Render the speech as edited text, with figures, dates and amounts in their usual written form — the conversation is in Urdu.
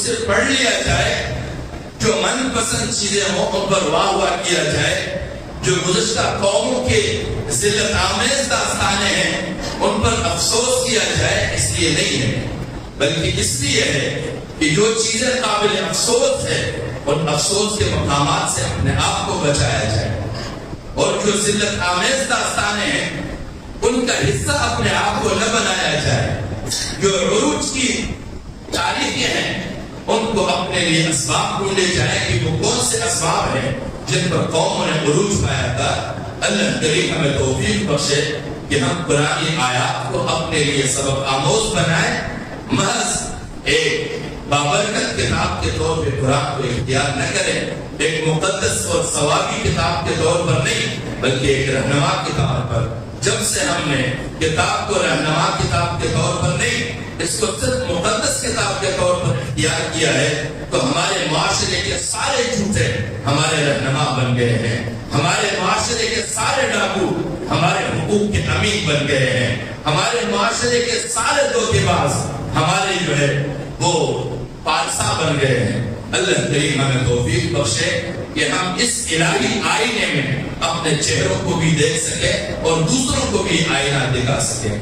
سے پڑھ لیا جائے، جو من پسند چیزیں ہوں ان پر واہ واہ کیا جائے، جو گزشتہ قوموں کے ذلت آمیز داستانیں ہیں ان پر افسوس کیا جائے، اس لیے نہیں ہے، بلکہ اس لیے ہے کہ جو چیزیں قابل افسوس ہے ان افسوس کے مقامات سے اپنے آپ کو بچایا جائے، اور جو ذلت آمیز داستانیں ہیں ان کا حصہ اپنے آپ کو نہ بنایا جائے، جو عروج کی تاریخیں ہیں ان کو اپنے لیے اسباب ڈھونڈے جائے کہ وہ کون سے اسباب ہیں جن پر قوموں نے عروج پایا تھا۔ اللہ کریم ہمیں توفیق بخشے کہ ہم قرآنی آیات کو اپنے لیے سبق آموز بنائیں، محض ایک بابرکت کتاب کے طور پہ قرآن کو اختیار نہ کریں، ایک مقدس اور ثوابی کتاب کے طور پر نہیں بلکہ ایک رہنما کتاب پر۔ جب سے ہم نے کتاب کو رہنما کتاب کے طور پر نہیں، اس کو صرف مقدس کتاب کے طور پر اختیار کیا ہے تو ہمارے معاشرے کے سارے جھوٹے ہمارے رہنما بن گئے ہیں، ہمارے معاشرے کے سارے ڈاکو ہمارے حقوق کے امین بن گئے ہیں، ہمارے معاشرے کے سارے دھوکے باز ہمارے جو ہے وہ پارسا بن گئے ہیں۔ اللہ کریم ہمیں توفیق بخشے کہ ہم اس الہی آئینے میں اپنے چہروں کو بھی دیکھ سکیں اور دوسروں کو بھی آئینہ دکھا سکیں۔